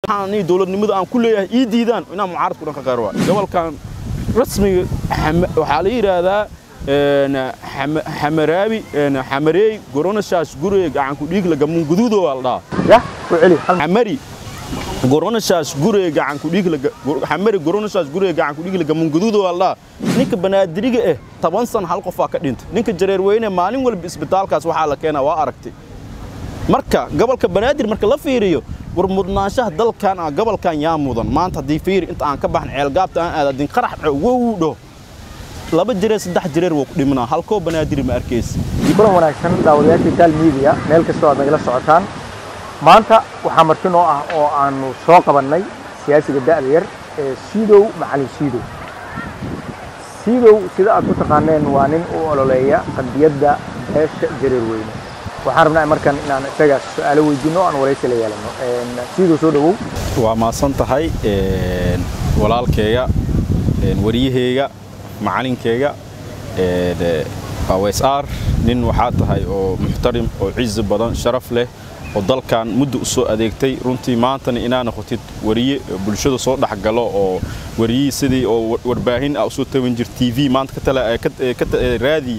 waxaan dawladnimada aan ku leeyahay ii diidaan inaan mucaaradku dhan ka qaarwa gobolkan rasmiga waxa la yiraahdaa حمرابي حمري قرونا شاش قري عن كوديك لجمون جدود والله يا وعلي حمري قرونا شاش قري عن كوديك حمري قرونا شاش قري عن كوديك لجمون جدود والله نيك بنادريجة إيه طبعا صن حلقة فاكدينت نيك جرير وين مالين ولا بإسبتال كاس وحالة كنا وأركتي مركا قبل كبنادر مركا لا فيريو ورمضناشه دل كان قبل كان يا مودن ما أنت دي فير أنت عن كبحن عيال أنا دين قرح وودو laba jireer saddex jireer wuu dhimana halko banaadir ma arkays kulan wanaagsan daawadayaasha Tal Media meel kasta oo nagala socotaan maanta waxa martin oo ah oo aanu soo qabanay siyaasiga da'da yar ee Sidow Macalin Sidow sida aad ku taqaaneen waa nin u ololeeya qadiyada beesha jireer weyn waxaan rabnaa markan inaan isaga su'aalo weydiino aan wareysi la yeelano Sidow soo dhawow waa maasan tahay walaalkayga wariyahayga معلنكيغا OSR nin waxa tahay oo muxtarim oo ciis badan sharaf leh oo dalkan muddo soo adeegtay runtii maantana inaana qotid wariye bulshada soo dhaxgalo oo wariye sidii oo warbaahin ah soo tawin jir TV maanta ka raadi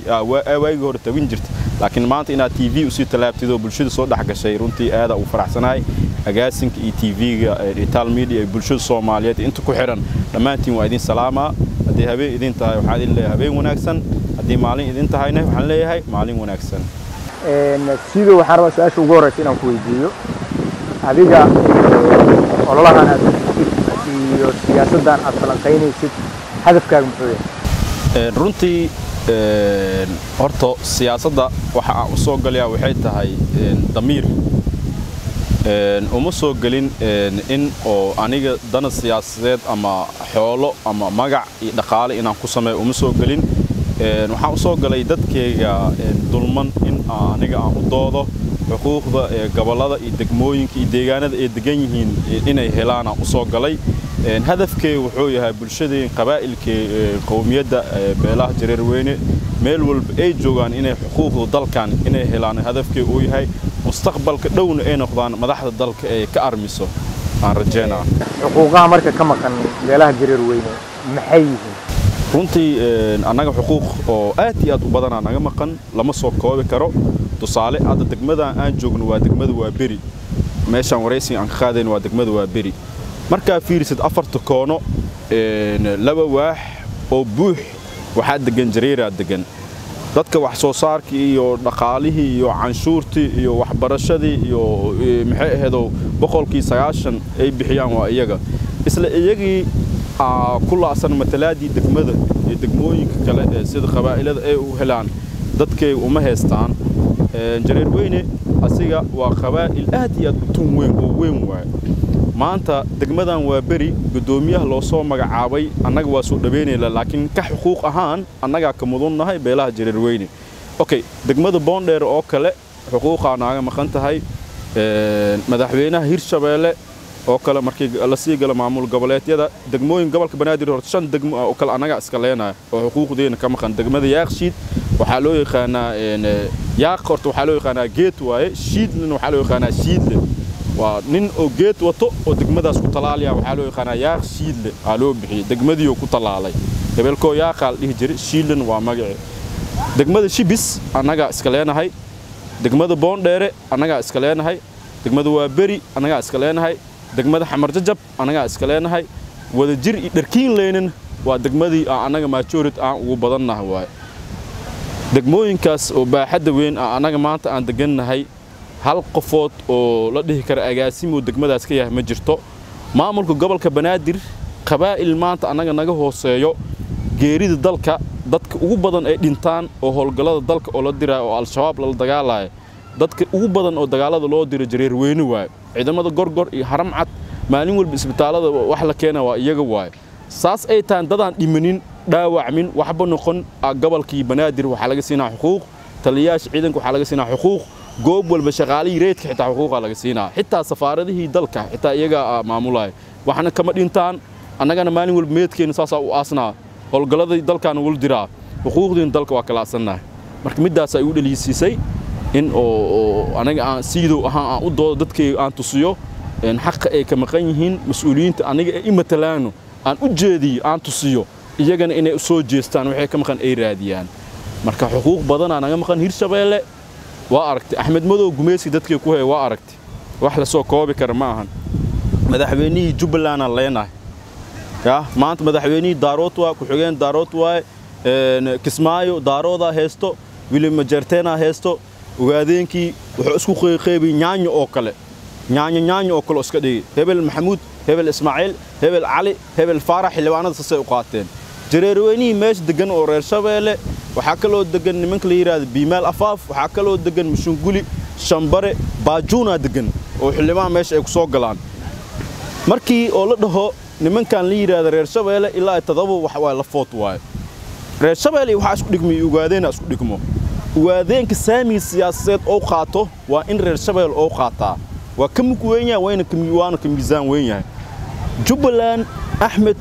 waagi hore tawin jirta laakiin maanta ina TV u sii talaabtido bulshada soo dhaxgashay runtii aad u faraxsanahay agaasinka TV-ga Tal Media bulshada Soomaaliyeed inta ku xiran dhamaantiin waa idin salaama hadii habeen idin tahay waxa idin leeyahay habeen wanaagsan hadii maalin idin tahayna waxaan leeyahay maalin wanaagsan Sidow waxaan rabaa su'aasha ugu horeysa inaan ku weydiiyo adiga ololahan aad iyo siyaasadan aad falanqaynaysid hadafkaaga muxuu yahay runtii horto siyaasadda waxa aan soo galaya waxay tahay damiir uma soo galin in oo aniga dana siyaasadeed ama xoolo ama magac iyo dhaqaale inaan ku sameeyo uma soo galin waxaan soo galay dadkayga dulman in aniga aan u doodo xuquuqda gobolada iyo degmooyinka iyo deegaanada ay degan yihiin inay helaan aan u soo galay hadafkay wuxuu yahay bulshadeen qabaa'ilka qowmiyadda beelaha jireer weyne meel walba ay joogaan inay xuquuqda dalkan inay helaan hadafkay uu yahay mustaqbalka dhowna ay noqdaan madaxda dalka ee ka armiso aan rajeynaa xuquuqaha marka ka maqan beelaha jireer weyne maxay yihiin runtii anaga xuquuq oo aad iyo aad u badan anaga maqan lama soo koobi karo tusaale aad degmada aan joogno waa degmada waa beri meeshan wareysi aan ka qaadeen waa degmada waa beri marka fiirisid afarta koono laba waax oo buux waxa degan jireera degan dadka wax soo saarkii iyo dhaqaalihii iyo canshuurtii iyo waxbarashadii iyo maxay ahayd 190 ay bixiyaan waa iyaga isla iyagii kulaasan matalaadii degmada iyo degmooyinka kale sida qabaa'ilada ay u helaan dadkay uma heestaan jireer weyne asiga waa qabaa'il aad iyo aad u tun weyn oo weyn waay maanta degmadan waa beri gudoomiyaha loo soo magacaabay annaga waa soo dhabeynayna laakiin ka xuquuq ahaan annaga ka mudunnahay beelaha jireer weyne okay degmada Boondheer oo kale xuquuqa anaga maqan tahay madaxweynaha Hirshabeelle oo kale markii la sii gala maamul goboleedyada degmooyin gobolka Banaadir horta 5 degmo oo kale anaga iska leenahay oo xuquuqdeena ka maqan degmada Yaaqshiid waxa loo yaqaanaa yaaq horta waxa loo yaqaanaa geet waaye shiidna waxa loo yaqaanaa shiidle waa nin oo geet wato oo degmadaas ku talaaliya waxa loo yaqaanaa yaaq shiidle aa loo bixiyay degmadii ku talaalay gobolkoo yaaqal dhihi jiray shiidlen waa magaci degmada Shibis anaga iska leenahay degmada Boondheere anaga iska leenahay degmada waa beri anaga iska leenahay degmada Xamar Jajab anaga iska leenahay wada jir iyo dharkiin leenan waa degmadii anaga majority aan ugu badannahay waay degmooyinkaas oo baaxadda weyn anaga maanta aan degannahay hal qofood oo la dhihi kara agaasimo degmadaas ka yahay ma jirto maamulka gobolka Banaadir qabaa'il maanta anaga naga hooseeyo geerida dalka dadka ugu badan ay dhintaan oo howlgalada dalka oo la diray oo al-shabaab la dagaalay dadka ugu badan oo dagaalada loo diray jireer weyne waay ciidamada gorgor iyo haram cad maalin walba isbitaalada wax la keenaa waa iyaga waay saas ay taan dadaan dhimanin dhaawacmin waxba noqon gobolkii Banaadir waxa laga siinaa xuquuq taliyayaasha ciidanka waxa laga siinaa xuquuq goob walba shaqaalii reedka xitaa xuquuq laga siinaa xitaa safaaradihii dalka xitaa iyaga maamulay waxna kama dhintaan annagana maalin walba meedkeena saas u aasnaa howlgaladii dalkan ugu diraa xuquuqdeen dalka waa kala aasanahay marka midaas ay u dhaliisisay in oo anaga aan Sidow ahaan aan u doodo dadkay aan tusiyo xaq ay ka maqan yihiin mas'uuliyiinta aniga ee imatalaano aan u jeediyo aan tusiyo iyagana inay soo jeestaan waxay ka maqan ay raadiyaan marka xuquuq badan aan naga maqan Hirshabeelle waa aragtay Axmed Madow Gumeysi dadkii ku hay waa aragtay wax la soo koobi kara ma ahan madaxweynihii Jubbaland aan leenahay maanta madaxweynihii Daarood waa ku xigeen Daarood waa Kismaayo Daarooda heesto William Majartena heesto ugaadeenkii wuxuu isku qeybay nyaanyo oo kale iska dhigay Hebel Maxamuud Hebel Ismaaciil Hebel Cali Hebel Faarax xilwaanada sasay u qaateen jareerweynihii meesha degan oo reer Shabeelle waxa kaloo degan nimanka la yiraahdo Biimaal Afaaf waxa kaloo degan Mushunguli Shambare Baajuuna degan oo xilwaan meesha ay ku soo galaan markii oo la dhaho nimankan la yiraahdo reer Shabeelle ilaa tadabo wax waa la foot waay reer Shabeelle waxa isku dhigmay ugaadeen isku dhigmo ugaadeenka saami siyaasadeed oo qaato waa in reer Shabeelle oo qaataa waa kam ku weyn yahay waana ka miisaan weyn yahay Jubbaland Axmed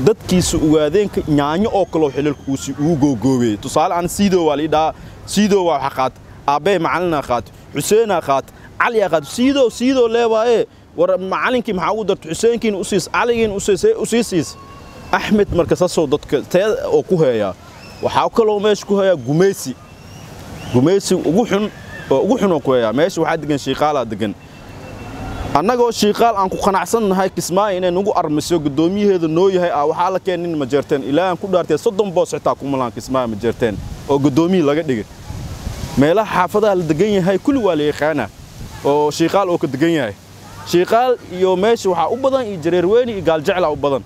dadkiisa ugaadeenka nyaanyo oo kale xililka uu gogoobay tusaale aan Siido waalida Siido waa xaqaad aabay macalina qaat Xuseen qaat Cali qaat Siido leewaye war macalinkii maxaa ugu dartay Xuseenkiin u siis Caligiin u siis Axmed markaas soo dadka oo ku heeya waxa kale meesha ku heeya Gumeysi ugu xun oo ku heeya meesha waxa degan Shiiqaala degan annagoo Shiiqaal aan ku qanacsanahay Kismaayo inay nagu armiso gudoomiyaheeda noo yahay waxa la keenin Majarteen ilaa aan ku dhaartay 30 boos xitaa ku malaan Kismaayo Majarteen oo gudoomiye laga dhigay meelaha xaafadaha la degan yahay kulli waa la yaqaana oo Shiiqaal oo ka degan yahay Shiiqaal iyo meesha waxa u badan iyo jareerweyni iyo gaaljecel u badan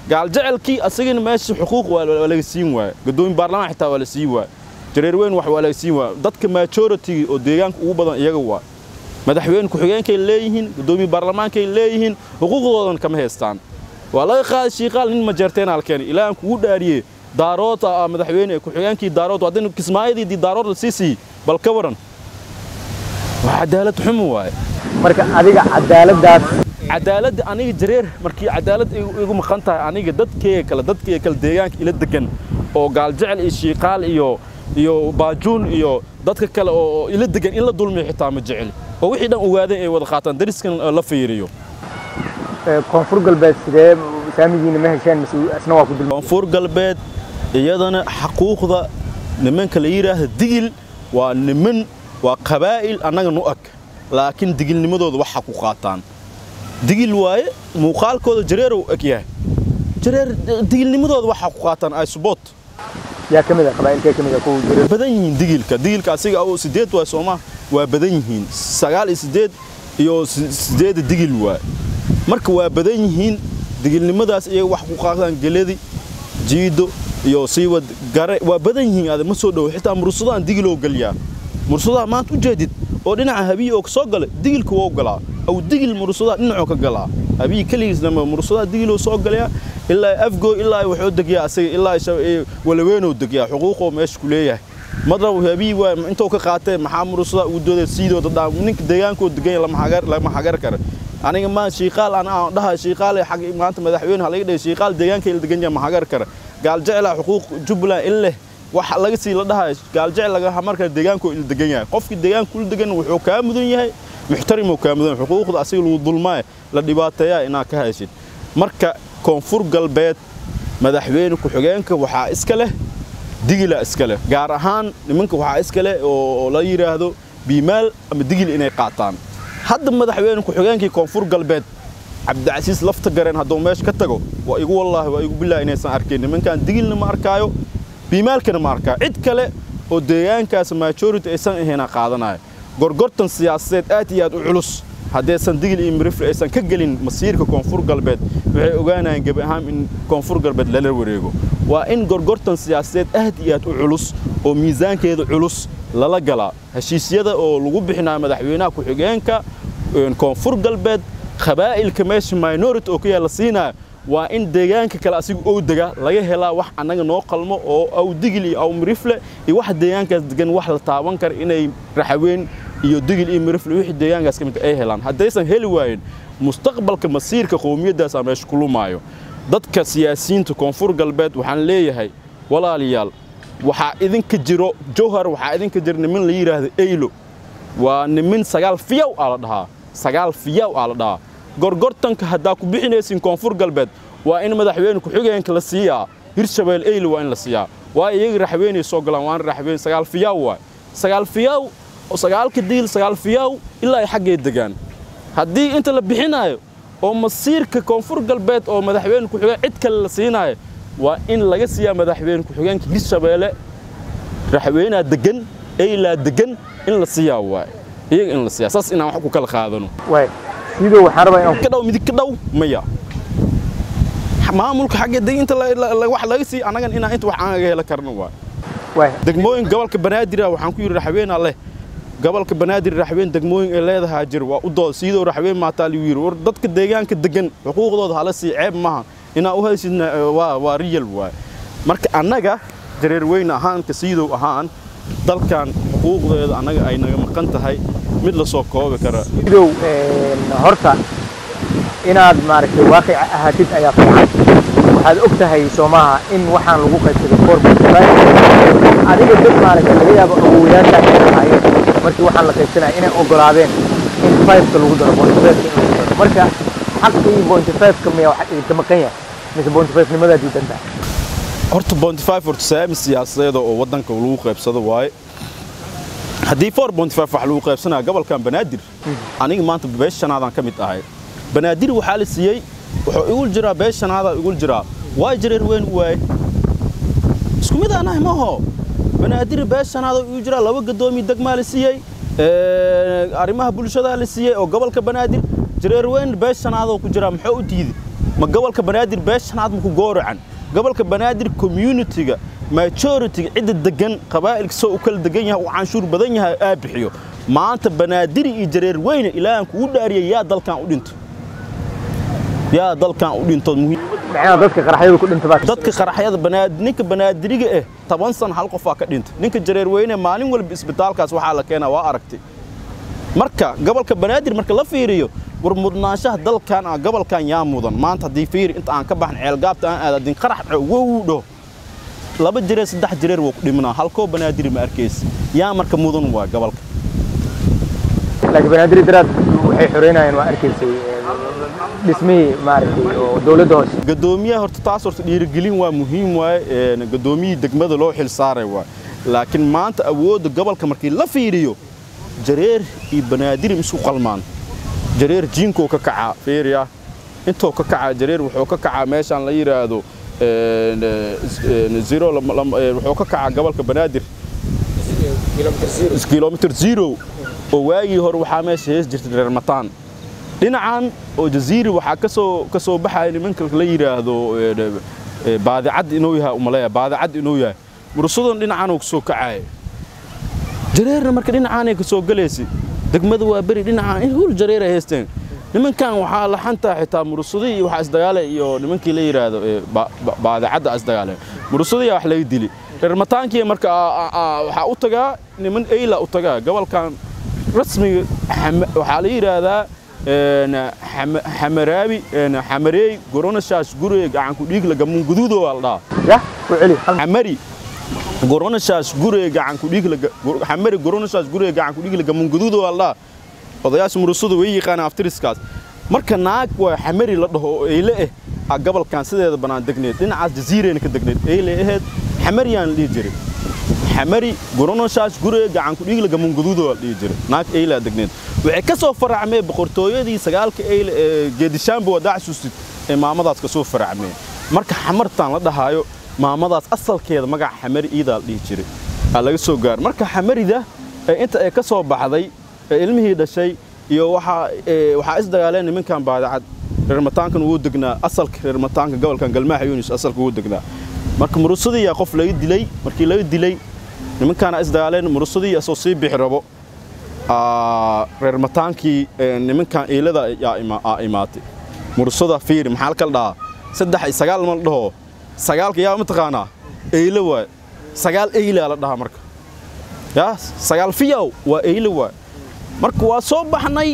gaaljecelkii asagina meesha xuquuq waa laga siin waay gudoomiye baarlamaan xitaa waa la siin waay jareerweyni wax waa laga siin waay dadka majority oo deegaanka ugu badan iyaga waa madaxweyne ku xigeenkay leeyihiin gudoomiye baarlamaankay leeyihiin xuquuqdoodan kama heestaan waa laga qaaday Shiiqaal nin Majarteen halkeen ilaa aan kugu dhaariyay Daarood madaxweyne ku xigeenkii Daarood wadana Kismaayadii Daarood la siisi bal ka waran waa cadaalad xumo waay marka adiga cadaalad aniga jareer markii cadaalad igu maqan tahay aniga dadkee kale deegaanka ila degan oo gaaljecel iyo Shiiqaal iyo Baajuun iyo dadka kale oo ila degan in la dulmiyo xitaa ma jecel oo wixii dhan ogaadeen ay wada qaataan dariskan la fiiriyo koonfur galbeed sidee saamigiina ma hesheen asna waa ku dulmay koonfur galbeed iyadana xuquuqda nimanka la yiraahdo digil waa niman waa qabaa'il annaga nu ag laakiin digilnimadooda waxa ku qaataan digil waaye muuqaalkooda jareer oo ag yahay jareer digilnimadooda waxa ku qaataan ay support yaa kamid ah qabaa'ilka kamid ah ku jareer badan yihiin digilka asiga oo 8 waa Soomaa waa badan yihiin 9 iyo 8 digil waa marka waa badan yihiin digilnimadaas iyaga wax ku qaadan galadi jiido iyo siiwad gare waa badan yihiin aad ma soo dhaw xitaa mursadaan digil oo galyaa mursadaa maanta u jeedid oo dhinaca habiye oo soo galay digilku waa galaa aw digil mursadaa dhinaca ka galaa habiye kaligiisna mursadaa digil oo soo galaya ilaa afgo ilaa wuxuu degiyaa asaga ilaa walaweyn oo degiyaa xuquuqo meesha ku leeyahay madraw habiye waa inta ka qaatay maxaa mursadaa u dooday Siido dad ninka deegaanka degan lama hagar kara aniga ma Shiiqaal aan dhahay Shiiqaal xaq maanta madaxweyne hal iga dhigay Shiiqaal deegaanka ila degan yahay ma hagar kara gaaljecel xuquuq Jubbaland ilaa waxa laga sii la dhahay gaaljecel laga marka deegaanka ila degan yahay qofkii deegaanka ila degan wuxuu ka mudan yahay muxtarim oo ka mudan xuquuqda asiga lagu dulmay la dhibaateeyaa inaa ka haysid marka koonfur galbeed madaxweyne ku xigeenka waxa iska leh digila iska leh gaar ahaan nimanka waxa iska leh oo la yiraahdo Biimaal ama digil inay qaataan hadda madaxweyne ku xigeenkii koonfur galbeed Cabdicasiis lafta gareen hadoo meesha ka tago waa igu wallahi waa igu billaah inaysan arkeen nimankan digilna ma arkaayo Biimaalkana ma arkaa cid kale oo deegaankaas majority aysan aheena qaadanayo gorgortan siyaasadeed aad iyo aad u culus haddaysan digil iyo mirifle aysan ka gelin masiirka koonfur galbeed waxay ogaanayaan gab ahaan in koonfur galbeed lala wareego waa in gorgortan siyaasadeed aad iyo aad u culus oo miisaankeeda culus lala galaa heshiisyada oo lagu bixinayo madaxweynaha ku xigeenka koonfur galbeed qabaa'ilka meesha minority oo ka yaala siinaa waa in deegaanka kale asigu oo daga laga helaa wax anaga noo qalmo oo aw digil iyo aw mirifle iyo wax deegaankaas degan wax la taaban kar inay raxaween iyo digil iyo mirifle wixii deegaankaas kamid ay helaan haddaysan heli waayeen mustaqbalka masiirka qowmiyadaas meesha ku lumaayo dadka siyaasiyiinta koonfur galbeed waxaan leeyahay walaaliyaal waxa idinka jiro Jowhar waxa idinka jir niman la yiraahdo Eylo waa niman 9 fiyaw ala dhahaa gorgortanka haddaa ku bixinaysin koonfur galbeed waa in madaxweyne ku-xigeenka la siiyaa hirshabelle eyl waa in la siiyaa waa iyaga raxweynay soo galaan waan raxweyn sagaal fiyaaw waay sagaal fiyaaw oo sagaalka diil sagaal fiyaaw ilaa ay xaggay degaan haddii inta la bixinayo oo masiirka koonfur galbeed oo madaxweyne ku-xigeen cid kale la siinayo waa in laga siiyaa madaxweyne ku-xigeenka hirshabelle raxweynaa degan eylaa degan in la siiyaa waay iyaga in la siiyaa saas inaan wax ku kala qaadano waay sidoo waxaan rabaa inaan ka dhaw midig ka dhaw maya maamulka xagga deynta wax laga sii anagan inaan inta wax aan aga hela karno waay degmooyin gobolka banaadir waxaan ku yiri raxweyn leh gobolka banaadir raxweyn degmooyin ay leedahay jir waa u dood sidoo raxweyn maata li yiri war dadka deegaanka degan xuquuqdooda hala sii ceeb maaha inaa u haysidna waa real waay marka anaga jareer weyn ahaan ka sidoo ahaan dalkan xuquuqdeeda anaga ay naga maqan tahay mid la soo koobi kara sidoo horta inaad maaragtay waaqic ahaatid ayaa fiican waxaad og tahay Soomaha in waxaan lagu qaybsaday forbay adiga dad maaragtay laga yaabo awoodaasha ay tahay markii waxaan la qaybsanay inay ogolaadeen in 5 lagu daro marka xaqii 0.5 ka miya waxa idinka maqan yahay mise 0.5 nimada diidanta horta 0.5 horta saami siyaasadeed oo wadanka lagu qaybsado waay haddii 4.5 wax lagu qaybsanaa gobolkan banaadir aniga maanta beeshanaadaan ka mid ahay banaadir waxaa la siiyey wuxuu igu jiraa beeshanaada igu jiraa waa jareer weyn waay isku mid aan ahay maaho banaadir beeshanaada igu jiraa laba gadoomiye degmaa la siiyey arrimaha bulshada la siiyey oo gobolka banaadir jareer weyn beeshanaada ku jiraa muxuu u diiday ma gobolka banaadir beeshanaad ma ku gooracan gobolka banaadir community-ga majority cid degan qabaa'ilka soo kala degan yahay oo canshuur badan yahay aa bixiyo maanta banaadir iyo jareer weyn ilaahan ku dhaariyay yaa dalkan u dhinto yaa dalkan u dhinto muhiim macna dadka qaraxyada ku dhinta dadka qaraxyada banaadir ninka banaadiriga 10 san hal qof ka dhinta ninka jareer weyn maalin walba isbitaalkaas waxa la keenaa waa aragtay marka gobolka banaadir marka la fiiriyo war mudnaanshaha dalkan gobolkan yaa mudan maanta hadii fiir inta aan ka baxn ceel gaabta aan aadin qarax wowdo laba jireer saddex jireer wuu ku dhimanaa halkoo banaadir ma arkays yaa marka mudan waa gobolka laakiin banaadir daraad waxay xoreynayaan waa arkaysay dhismihii maaragtay oo dawladda hoose gadoomiyaha horta taas horta dhiirigelin waa muhiim waay gadoomiyii degmada loo xil saaray waay laakiin maanta awoodda gobolka markii la fiiriyo jareer iyo banaadir isku qalmaan jareer jiinko ka kaca fiiriya intoo ka kaca jareer wuxuu ka kaca meeshan la yiraahdo zero wuxuu ka kaca gobolka banaadir kilometer 0 oo waagii hore waxaa meesha hees jirtay reer mataan dhinacan oo jaziiri waxaa ka soo baxay nimanka la yiraahdo baadicad inuu yahay umaleeya baadicad inuu yahay mursadan dhinacan oo soo kacay jareerna marka dhinacan ay ka soo galeysay degmada waa bari dhinacan in hul jareer ay heesteen nimankan waxaa la xanta xitaa mursadii waxa isdagaalay iyo nimankii la yiraahdo baadicad isdagaalay mursadii wax laga dilay reer mataankii marka waxa u tagaa niman eyla u tagaa gobolkan rasmiga waxa la yiraahdaa حمرابي حمري قرونا شاش قري عن كوديك لجمون جدوده والله يا وعلي حمري قرونا شاش قري عن كوديك حمري قرونا شاش قري عن كوديك لجمون جدوده والله وضياس مرصود ويجي خان أفترس كاس مركز ناق وحمري لده إيه قبل كان سيد بنان دقنيت لين عز جزيرة إنك دقنيت إيه حمريان اللي يجري حمري قرونا شاش قري عن كوديك لجمون جدوده اللي يجري ناق إيه لا دقنيت وعكسوا فرعمي بقرطويدي سجالك إيه جد شامبو وداعسوس مامضات كسوف فرعمي مركز حمرتان لدهايو مامضات أصل كذا مجا حمري إيدا اللي يجري على السوقار مركز حمري ده أنت كسوا بعضي علمه ده شيء يو وح إصدقالين من كان بعد عد رمتان كان ودقنا أصل رمتان كان قبل كان قلماح يونس أصل ودقنا مركز مرصدي يا قف لا يدلي مركز لا يدلي من كان إصدقالين مرصدي أسوسي بحربه reer mataankii nimankan eelada yaa imaatay mursada fiir maxaa kala dhaha 3 iyo 9 mal dhaho 9 yaa ma taqaanaa eela waa 9 eela la dhaha marka yaa 9 fiyow waa eela waa marka waa soo baxnay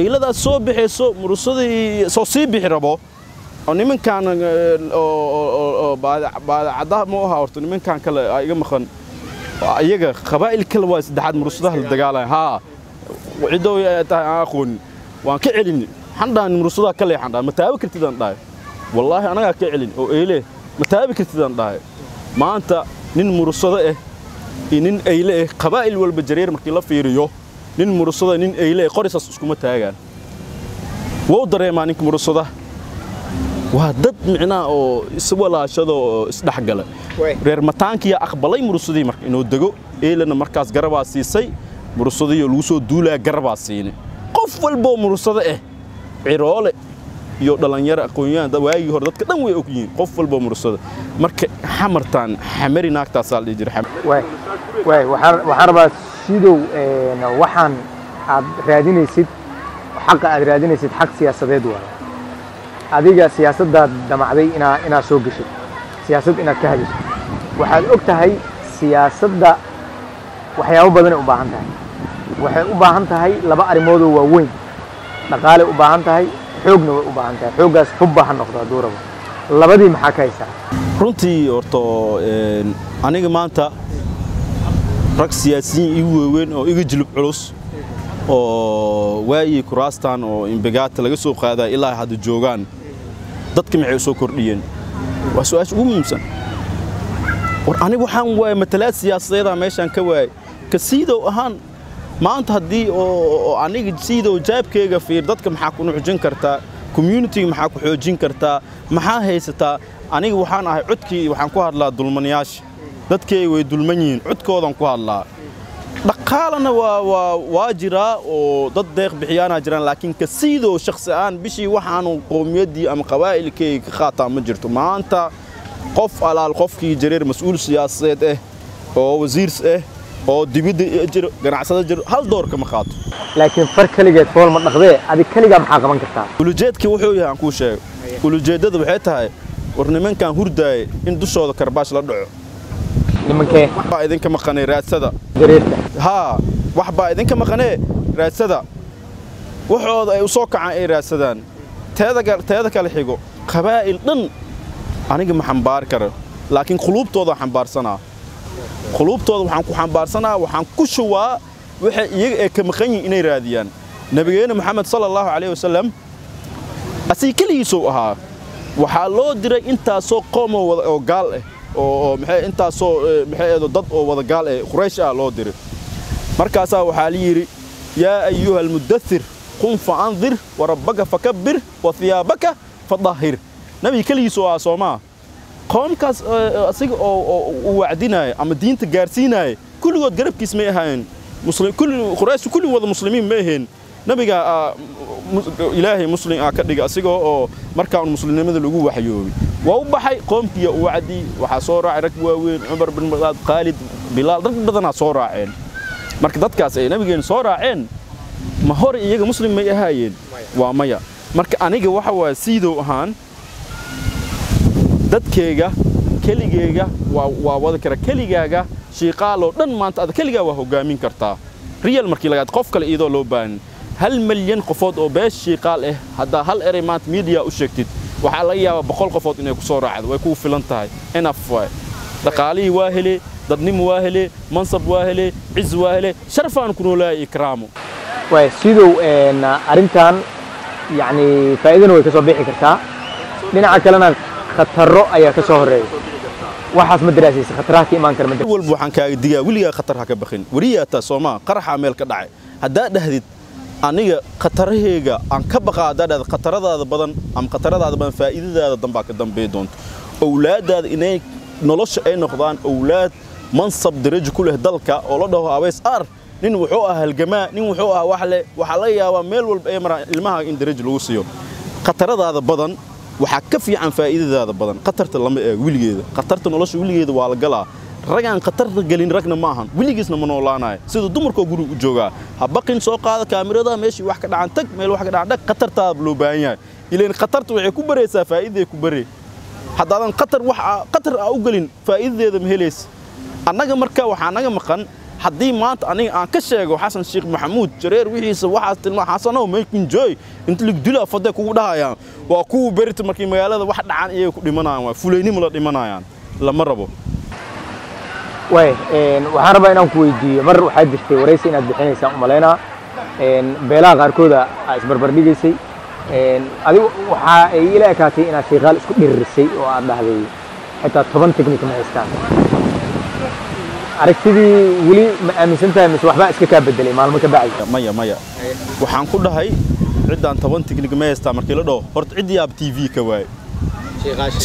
eelada soo bixeyso mursadii soo sii bixi rabo oo nimankan oo baad ma aha horto nimankan kale ay iga maqan ayaga qabaa'il kale waa saddexaad mursadaha la dagaalay ها وعدوا أخون وان كعلني حندان مرصدا كله حندان متابع كرتيدان داي والله أنا كعلن أو إيله متابع كرتيدان داي ما أنت نين مرصدا نين إيله قبائل والبجرير مركلا فيريو نين مرصدا نين إيله قرص اسكو متاجان وودري ما نيك مرصدا وهدد معنا أو سولا شذو استحقله reer mataankiya aqbalay murusadii marka inuu dago eelana markaas garabaa siisay murusadii lagu soo duulaa garabaa siinay qof walba murusada ciroole iyo dhalinyaro aqoonyahan waagi hor dadka dhan way og yihiin qof walba murusada marka xamartaan xamari naagtaas la jiray waxaan rabaa sidoo waxaan aad raadinaysid xaq siyaasadeed waa adiga siyaasadda damacday ina soo gashay siyaasad inaad ka hadasho waxaad og tahay siyaasadda waxyaabo badan u baahan tahay waxay u baahan tahay laba arrimood oo waaweyn dhaqaale u baahan tahay xoogna way u baahan tahay xoogaas hubba ha noqdo hadduu rabo labadii maxaa ka haysaa runtii horto aniga maanta rag siyaasiyiin igu waaweyn oo iga jilib culus oo waayii kuraastan oo imbigaata laga soo qaaday ilaa hadda joogaan dadka maxay soo kordhiyeen وسؤال شو ممسن وأنا وحنا ومثلات سياسية ماشان كواي كسيدو أهان ما أنت هدي أو أنا كسيدو جاب كيجا في ردك محاكون حجين كرتا community محاكون حجين كرتا محا هيستا أنا وحنا عدكي وحنا كوهر لا دولمنياش ردك ويدولمنين عدك وضم كوهر لا بقالنا واجرا وضد ديق بحيانا جران لكن كسيدو شخصيان بشي وحانو قوميدي أم قبائل كي خاطا مجرتو ما أنت قف على القف كي جرير مسؤول سياسيات أو وزير أو ديبيد جر جناعسة جر هل دور كما خاطو لكن فرق كلجة فول متنقضي هذه كلجة محاكمة كرتا ولجيت كي وحوي عن كل شيء ولجيت ده بحيتها ورنمن كان هرداي إن دوشوا ذكرباش لا دعو لمن كه إذن كما قني رأسدا جريرته ها وحبا إذن كما قني رأسدا وحوض أي وصوك عن أي رأسدان تهذا كالحيقو قبائل ضن أنا جم حنبار كره لكن قلوب توضع حنبار سنة قلوب توضع حنبار سنة وحنكشوا كم خني إني راديان نبينا محمد صلى الله عليه وسلم أسيكلي يسوقها وحالو دري أنت سوق قوم وقال oo maxay inta soo maxay dad oo wada gaal Quraysh ah loo diray markaas waxa la yiri ya ayuha almudaththir qum fa'anzir wa rabbaka fakabbir wa thiyabaka fadahhir nabi kaliiso Soomaa qoomkaas asiga oo wacdinay ama diinta gaarsiinay kulligood garabkiis ma ahayn muslim kulli Quraysh kulli wada muslimiin ma ahayn nabiga ilaahay muslim ka dhiga asiga oo markaa muslimnimada lagu waxyoobay ووبحي قوم كي وعدي وحصورة عرق وين عمر بن مغاد خالد بلال ضد بدنا صورة عين مركضت كاس عين نبي جين صورة عين ما هو يجي مسلم ما يهاين ومايا مرك أنا جي وحوا سيدو هان ضد كيجا كلي جيجا وذكر كلي جاجا شيء قالوا دن ما أنت كلي جا وهو جامين كرتا ريال مركي لقيت قف كل إيدو لوبان هل مليون قفود أو باش شيء قال هذا هل إريمات ميديا وشكتت waxaa laga yaabaa boqol qofood inay ku soo raacdo way ku filan tahay enough way dhaqaalihi waa helay dadnimo waa helay mansab waa helay ciz waa helay sharafaan ku noolaa ikraamu way sidoo arintan yani faa'iidana way ka soo bixi kartaa dhinaca kalena khataro ayaa ka soo horeeyay waxaas ma daraasaysa khataraha ka iman kara ma walba waxaan kaaga digaa wiliga khatar ha ka baqin wariyaata Soomaa qaraxa meel ka dhacay hadaa dhahdid aniga qatarahayga aan ka baqaadada qataradaada badan am qataradaada badan faa'iidadaada dambaa ka dambeey doonto awlaadaada inay nolosha ay noqdaan awlaad mansab darajo ku leh dalka oo la dhaho awees nin wuxuu ahaa halgamaa nin wuxuu ahaa waxa la yaabaa meel walba ay maraan ilmaha in darajo lagu siiyo qataradaada badan waxa ka fiican faa'iidadaada badan qatarta lama eeg wiligeeda qatarta nolosha wiligeeda waa la galaa ragaan qatarta galin ragna ma ahan wiligiisna ma noolaanaay sida dumarka guriga u jooga ha baqin soo qaada kaamirada meeshii wax ka dhacan tag meel wax ka dhacan qatartaada loo baahan yahay ileen qatartu waxay ku bareysaa faa'iido ku baree haddaadan qatar u galin faa'iidadeeda ma heleys annaga marka waxa naga maqan haddii maanta aniga aan ka sheego xasan sheekh maxamuud jareer wixiisa waxaas tilmaa xasanow making joy inta lig dila fadda kugu dhahayaan waa kuwa berita markii magaalada wax dhacan iyaga ku dhimanayaan waa fuleynimo la dhimanayaan lama rabo waxaan rabaa inaan ku weydiiyo mar waxaa jirtay waraysi inaad bixinaysaan u malaynaa beelaha qaarkooda aa isbarbar dhigaysay adigu waxa ay ila ekaatay inaad shaqaal isku dhiririsay oo aad dhahday xitaa 10 technique ma haystaan aragtidii weli ma aaminsantahay mise waxba iska ka bedelay maalmo ka bacay maya waxaan ku dhahay ciidan 10 technique ma haystaan markii la dhaho horta cidii aab TV ka waay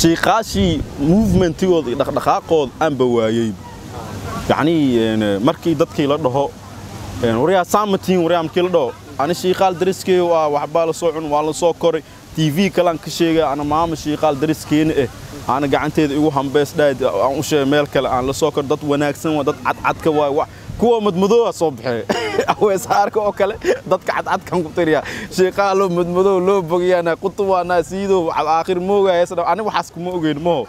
shaqaashi movementigooda iyo dhaqdhaqaaqooda aan ba waayay yani markii dadkii la dhaho wariya saamatiin wariya markii la dhaho أنا شيخال درسكي وحبال صوعن والله صوكر تي في كلام كشيء أنا ما شيخال درسكين أنا قاعد تيجي هم بس دايد أوش ميل كلا أنا صوكر ضد وناكسن وضد عد كوا كوا مدمدو الصبح أو إسهارك أو كلا ضد عد كم كتير شيخال مدمدو لو بقي أنا كنت وأنا سيدو على آخر موجة يا سلام أنا وحاسك موجة مو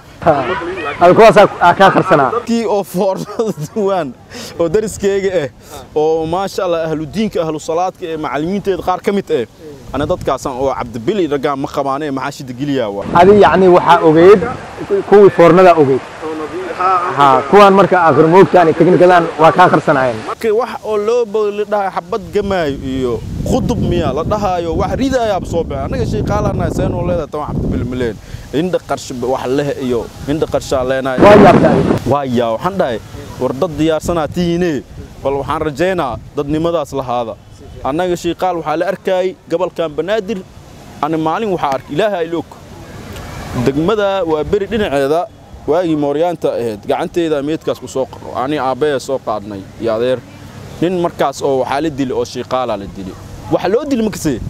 الكواس آخر سنة كي أوفر دوان ودرسكي وما شاء الله أهل الدين كأهل الصلاة معلمين تدقار كميت أنا ضد كاسان أو عبد بلي رجع مقامانه معاش دقيليا هذه يعني وحى أوجد كوي فورنا ذا أوجد ها كوان مركا آخر موج يعني تكين كلام وآخر سنة كي وح أولو بلده حبت جماي يو خطب ميا لده يو وح ريدا يا بصوبة أنا كشيء قال أنا سين ولا تمام عبد بالملين عند قرش وحله يو عند قرش علينا وايا وحنداي وردد ديار سنة تيني بل وحن رجينا ضد نمدا أصل هذا أنا كشيء قال وحال أركاي قبل كان بنادر أنا معلم وحارك إلها إلوك دقمدا وبردين هذا واجي موريان تأهد قعنت إذا ميت كاس وسوق أنا أبي سوق عدني يا دير نين مركز أو حال الدل أو شيء قال على الدل وحلو الدل مكسي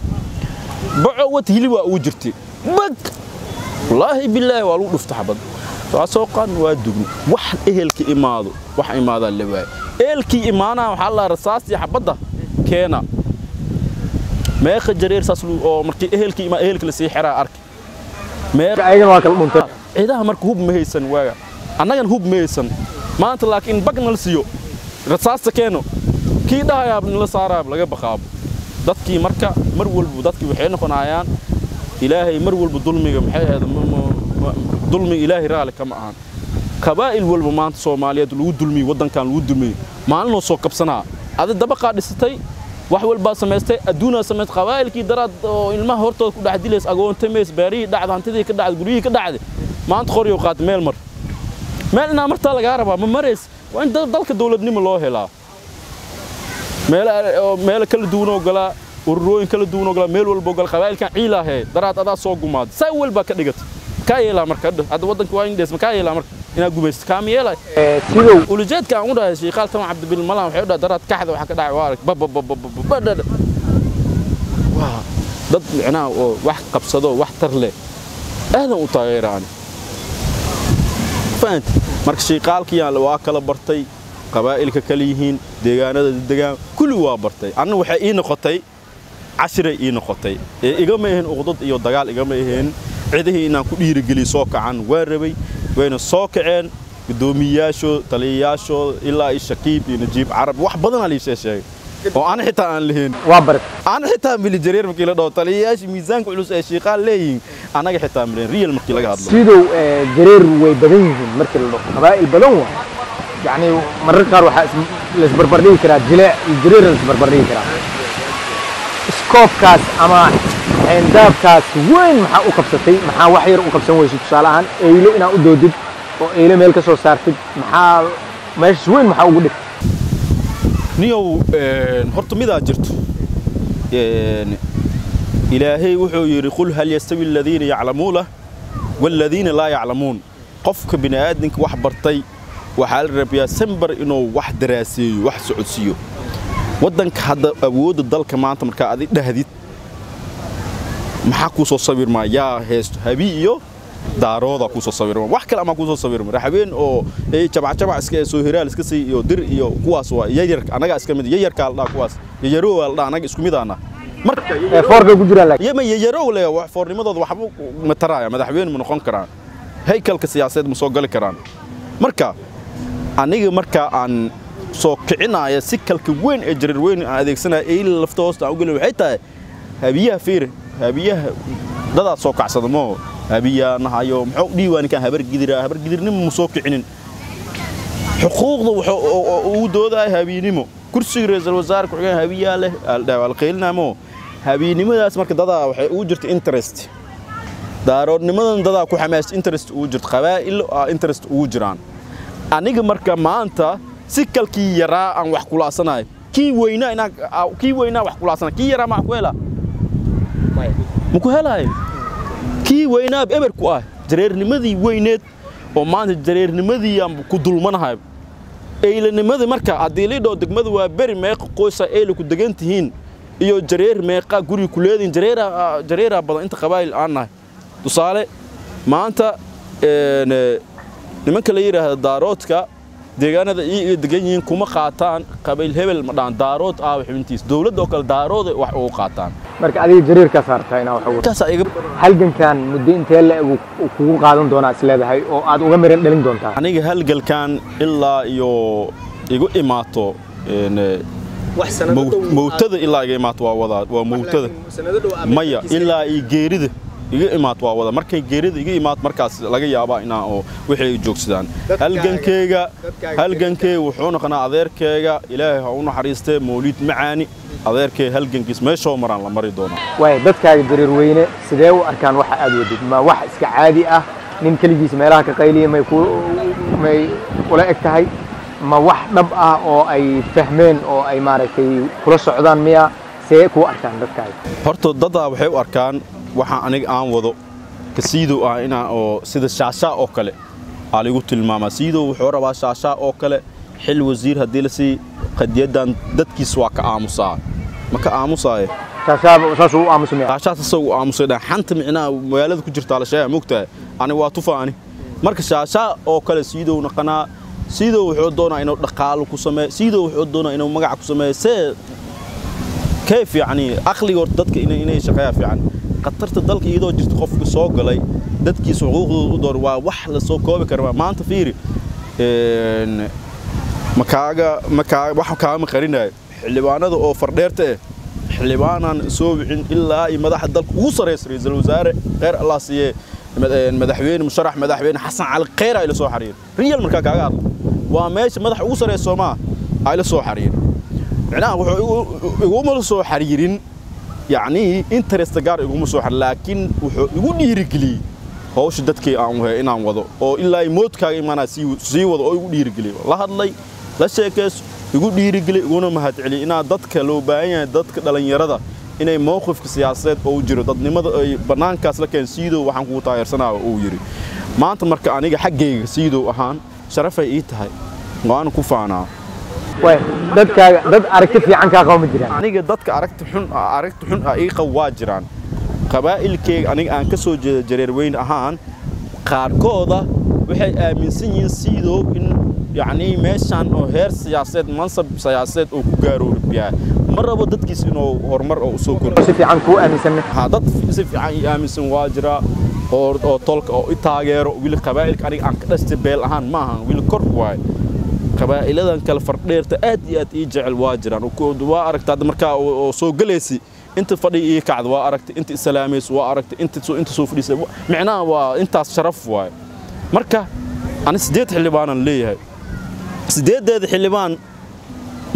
بعوت هلي وأوجرتي بق والله بالله والله نفتح بد فسوقا وادقن وح إهلك إماده وح إماده اللي باي إهلك إمانة وحلا رصاص يحبده كينا ما ياخذ جرير ساسلو أو مركي إهلك إما إهلك لسيحرة أرك ما أيضا واكل منتج إذا مرك هوب مهيسن واقع أنا كان هوب مهيسن ما أنت لكن بقنا لسيو رصاص كانوا كيدا يا ابن الصارب لقى بخاب ضدكي مركا مرول ضدكي وحين قناعيان إلهي مرول بالظلم محي هذا ظلم إلهي رالك كما عن قبائل والبمان الصومالية الود ظلمي ودن كان الود ظلمي ما لنا سوق بسنا هذا دبقة دستي وحول باس مستي أدونا سمت قبائل كي دراد الماء هرتو كل واحد يلس أقول تميس باري دعد عن تدي كده عد قريه كده عد ما أنت خوري وقات ميل مر مالنا مرت على جاربها من مريس وين ضلك الدولة بني الله هلا مال كل دونه وقلا والروين كل دونه وقلا ميل والبقال قبائل كان عيلة هي درات هذا سوق جماد سوول بك دقت كايلا مركد هذا وضن كوين ديس مكايلا مركد إن جوبس كاميلا سيدو ولجد كان عنده شيء قال تمام عبد بالملا وحده درات كحد وحكى داعي وارك بب ضد معنا واحد قبصده واحد ترله أهلا وطايران فانت مركز شيء قال كيان لو أكل برتي قبائل ككليهين دجانا الدجان كل وابرتي أنا وحقين نقطي 10 نقطي إجمعهن أقطط يو دجال إجمعهن عده إن كل رجلي ساق عن وربي وين ساقعن قدومياشو تلياشو إلا الشكيب نجيب عرب واحد بدنا على شيء وأنا حتى أنا لهن وابرت أنا حتى من الجرير مكيلا دو تلياش ميزان كلوس أشي قال لين أنا حتى من ريال مكيلا هذا سيدو جرير وبدنهم مركل قبائل بلوه يعني مرة قارو لسبربرلي كرا جلاء الجرير لسبربرلي كرا سكوب كاس أما عنداب كاس وين محا أقبستي محا وحير أقبسن ويشي تسالهان إيلو إنا أدودد وإيلو ميل كسو سارتد محا ماش وين محا أقولك نيو هرتو ميدا جرتو إلهي وحو يقول هل يستوي الذين يعلمون والذين لا يعلمون قفك بني آدمك وحبرتي وحال ربيا سنبر إنه واحد دراسي واحد سعودسيو ودنك هذا أود الضل كمان تمرك هذه دهديت محاكو صوصبير ما يا هست هبيو دارودا كوسو صبير ما واحد كلام كوسو صبير ما رحبين أو إيه تبع اسكي سوهرال اسكسي يو در يو كواس وا يجر أنا جا اسكمد يجر كالدا كواس يجرو لا أنا اسكمد أنا مرة فورك وجرا لك يما يجرو له فور لماذا وحبو مترايا مدحبين من خون كران هيكل كسياسات مسوقل كران مركا أنا مركا عن سوقعنا يا سكال كوين أجر وين هذيك سنة إيه لفتوست أقول له حتى هبيها فير هبيها ضد سوقع صدمه هبيها نهايو محو ديوان كان هبر قدر نم مسوقعين حقوق ودودا هبي نمو كرسي رئيس الوزراء كعين هبيها له القيلنا مو habeennimadaas marka dadaa waxay ugu jirta interest daaroodnimadan dadaa ku xamaas interest ugu jirta qabaa'il interest ugu jiraan aniga marka maanta si kalkii yaraa aan wax kulaasanaay kii weynaa wax kulaasanaay kii yaraa ma ku hela ma ku helay kii weynaa eber ku ah jareernimadii weyneed oo maanta jareernimadii aan ku dulmanahay eylanimadii marka haddii lidho degmada waa beri meeqa qoysa eyla ku degan tihiin iyo jareer meeqa guri ku leedin jareera badan inta qabaa'il aan nahay tusaale maanta nimanka la yiraahdo daaroodka deegaanada ay degan yihiin kuma qaataan qabiil hebel ma dhaan daarood xubintiis dawladda oo kale daarood wax ugu qaataan marka adiga jareer ka saartaa inaa wax halgankan muddo intee la kugu qaadan doonaa isleedahay oo aad uga miran dhalin doontaa aniga halgalkan ilaa iyo igu imaato mowtada ilaa iga imaato waa mowtada maya ilaa iyo geerida iga imaat waa wada markay geerida iga imaat markaas laga yaabaa inaa oo wixii joogsadaan halgankee wuxuu noqonaa adeerkeega ilaahay ha u naxariistay mawlid macaani adeerkee halgankiis meeshoo maraan la mari doono way dadkaaga jareer weyne sidee u arkaan waxa aad wadid ma wax iska caadi ah nin kaligiis meelaha ka qayliya may ula eg tahay ma wax dhab ah oo ay fahmeen oo ay maaragtay kula socdaan miya see ku arkaan dadkaaga horta dadaa waxay u arkaan waxa aniga aan wado kasiido inaa oo sida shaasha oo kale aligu tilmaama siido wuxuu rabaa shaasha oo kale xil wasiir hadii la si qadiyadan dadkiis waa ka aamusaa ma ka aamusaaye shaasha saas uu aamusmay shaasha soo aamusay xanta micnaa magaalada ku jirta la sheey mugtaa ani waa tufaani marka shaasha oo kale siido naqanaa siido wuxuu doonaa inuu dhaqaalo ku sameeyo siido wuxuu doonaa inuu magac ku sameeyo كيف يعني عقلي ورتدك إني شقيا في عن قطرت الدلك يدو جرت خوف سوق لي دتك سوق ودور ووحل سوق كوبي كرما ما أنت فيري مكاجا وحكا مقرينا حلبانا ذو أوفر ديرته حلبانا سوق إلا مدح الدلك وصر يسري زل وزارة غير الله سيه مدحوين مشرح مدحوين حسن على القيرة إلى سو حرير ريال مركاجا وماش مدح وصر يسوما إلى سو حرير معناه يقوم سو حريرين يعني انترست قار يقوم سو حر لكن يقول يرجلي هوش دتكي aan wahay inaan wado oo ilaa moodkaaga imaana sii wado oo igu dhiirigeli la hadlay la sheekays igu dhiirigeli una mahad celi ina dadka loo baahan yahay dadka dhalinyarada inay mowqifka siyaasadeed oo jiro dadnimada ay banaankaas la keen siido waxaan ku taageersanaa oo yiri maanta marka aniga xaggayga siido ahaan sharafay ii tahay waan ku faanaa way dadkaaga dad aragti fiican ka qawmi jiraan aniga dadka aragti xun ay qawaa jiraan qabaa'ilkeega aniga aan ka soo jeedo jareer weyn ahaan qaarkooda waxay aaminsan yihiin sidoo in yani meeshan oo heer siyaasadeed mansab siyaasadeed oo ku gaaro biyaa ma rabo dadkiis inuu horumar oo soo kordhiyo si fiican ku aaminsan dad si fiican aaminsan waa jira oo tolka oo taageero wiil qabaa'ilka aniga aan ka dhastay beel ahaan ma ahan wiil kor waay qabaailadan kala fardheerta aad iyo aad ii jecel waa jiraan waa aragtaa markaa oo soo galaysi inta fadhi ii kacdo waa aragtay inta islaameys waa aragtay inta soo fadhiisay macnaha waa intaas sharaf waay marka ani 8 xildhibaan leeyahay 8 xildhibaan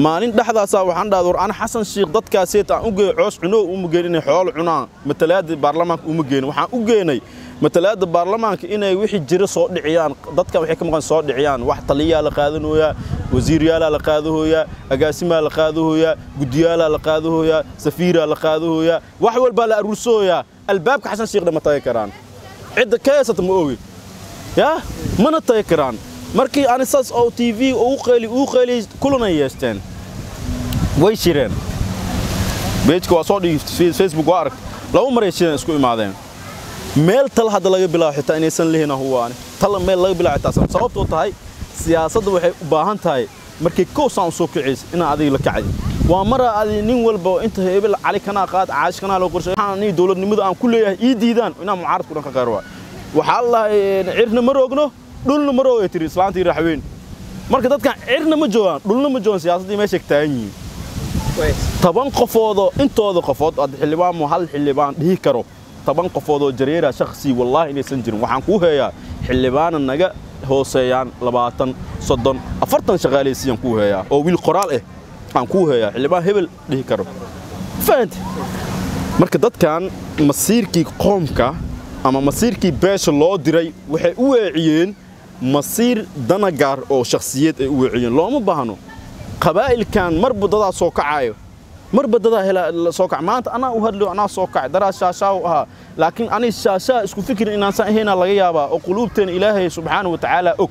maalin dhaxdaasa waxaan dhaad war ana xasan sheekh dadkaas aan u geey coos cuno u mugeen inay xoolo cunaan matalaada baarlamaanka u mugeen waxaan u geenay matalaada baarlamaanka inay wixii jira soo dhiciyaan dadka waxay ka maqan soo dhiciyaan wax taliya la qaadanooya wasiiryaala la qaadahooya agaasima la qaadahooya gudiyaala la qaadahooya safiira la qaadahooya wax walba la arursooya albaabka xasan sheekh dhama taay karaan cid kaasata ma oogi ya mana taay karaan markii aan saas oo TV oo qeeli kulana yeesteen way shireen beejka waa soo dhigay Facebook waa arag laba mar yeesheen isku imaadeen meel tal hadda laga bilaabo xitaa inaysan leeyahay huwaani tal meel laga bilaabo xitaa sababtoo tahay siyaasaddu waxay u baahan tahay markii koosaan soo kiciis in adiga la kacay waa mara adi nin walba inta hebel cali kana qaad caash kana loo qorshay waxaan dawladnimada aan ku leeyahay ii diidaan inaan mucaaradku dhan ka qayrwa waxa Allah cirna maroogno dhulna maroo ay tiri islaantii raxween marka dadka cirna ma joogan dhulna ma joogan siyaasadii meesha taagan yihiin 10 qofood intooda qofood ad xildhibaan mo hal xildhibaan dhihi karo 10 qofood oo jareera shakhsi wallahi inaysan jirin waxaan ku heeyaa xildhibaan naga hooseeyaan 20 30 40 shaqaaleysiin ku heeyaa oo wiil qoraal ah aan ku heeyaa xildhibaan hebel dhihi karo faant marka dadkan masiirkii qoomka ama masiirkii beesha loo diray waxay u weeciyeen masiir danagaar oo shakhsiyeed ay u weeciyeen looma baahno qabaa'ilkan marba dadaa soo kacayo marba dadaa hela soo kac maanta anaa u hadlo anaa soo kacay daraa shaashaaw ahaa laakiin ani shaashaa isku fikir inaan san ahaynaa laga yaabaa oo quluubteena ilaahay subxaanahu wa tacaala og